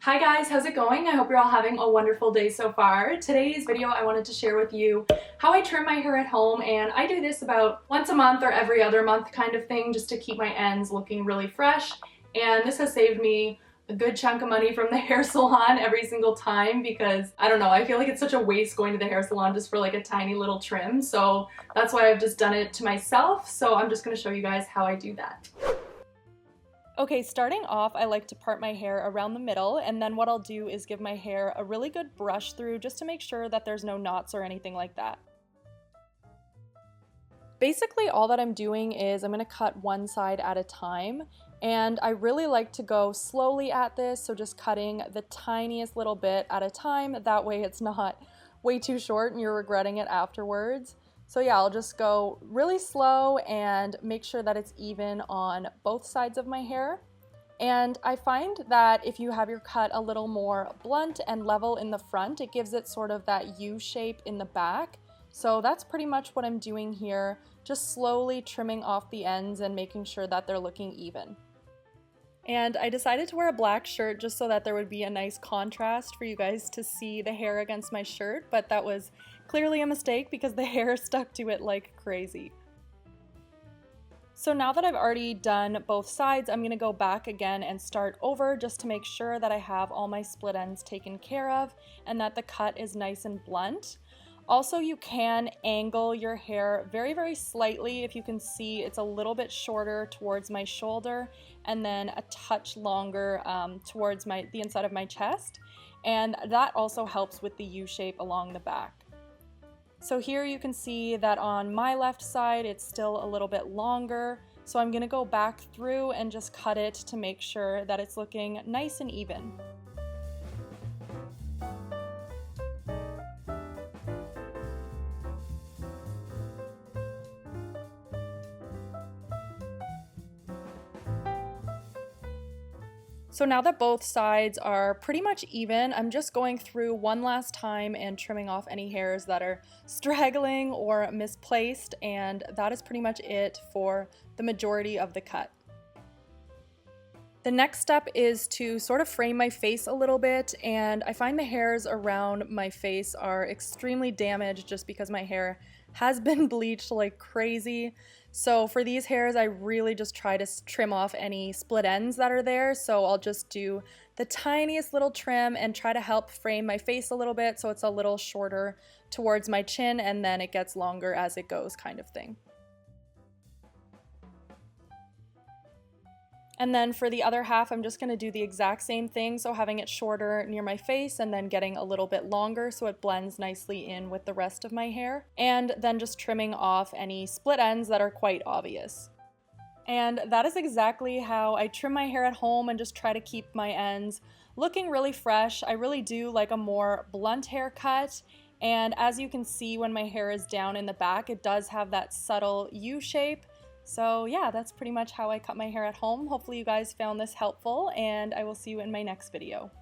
Hi guys, how's it going? I hope you're all having a wonderful day so far. Today's video I wanted to share with you how I trim my hair at home, and I do this about once a month or every other month kind of thing just to keep my ends looking really fresh, and this has saved me a good chunk of money from the hair salon every single time because, I don't know, I feel like it's such a waste going to the hair salon just for like a tiny little trim, so that's why I've just done it to myself, so I'm just going to show you guys how I do that. Okay, starting off, I like to part my hair around the middle, and then what I'll do is give my hair a really good brush through just to make sure that there's no knots or anything like that. Basically, all that I'm doing is I'm going to cut one side at a time, and I really like to go slowly at this, so just cutting the tiniest little bit at a time, that way it's not way too short and you're regretting it afterwards. So yeah, I'll just go really slow and make sure that it's even on both sides of my hair. And I find that if you have your cut a little more blunt and level in the front, it gives it sort of that U shape in the back. So that's pretty much what I'm doing here, just slowly trimming off the ends and making sure that they're looking even. And I decided to wear a black shirt just so that there would be a nice contrast for you guys to see the hair against my shirt, but that was clearly a mistake because the hair stuck to it like crazy. So now that I've already done both sides, I'm going to go back again and start over just to make sure that I have all my split ends taken care of and that the cut is nice and blunt. Also, you can angle your hair very, very slightly. If you can see, it's a little bit shorter towards my shoulder and then a touch longer towards the inside of my chest. And that also helps with the U shape along the back. So here you can see that on my left side, it's still a little bit longer. So I'm gonna go back through and just cut it to make sure that it's looking nice and even. So now that both sides are pretty much even, I'm just going through one last time and trimming off any hairs that are straggling or misplaced, and that is pretty much it for the majority of the cut. The next step is to sort of frame my face a little bit, and I find the hairs around my face are extremely damaged just because my hair has been bleached like crazy. So for these hairs, I really just try to trim off any split ends that are there. So I'll just do the tiniest little trim and try to help frame my face a little bit so it's a little shorter towards my chin and then it gets longer as it goes kind of thing. And then for the other half, I'm just going to do the exact same thing, so having it shorter near my face and then getting a little bit longer so it blends nicely in with the rest of my hair. And then just trimming off any split ends that are quite obvious. And that is exactly how I trim my hair at home and just try to keep my ends looking really fresh. I really do like a more blunt haircut. And as you can see, when my hair is down in the back, it does have that subtle U shape. So yeah, that's pretty much how I cut my hair at home. Hopefully you guys found this helpful, and I will see you in my next video.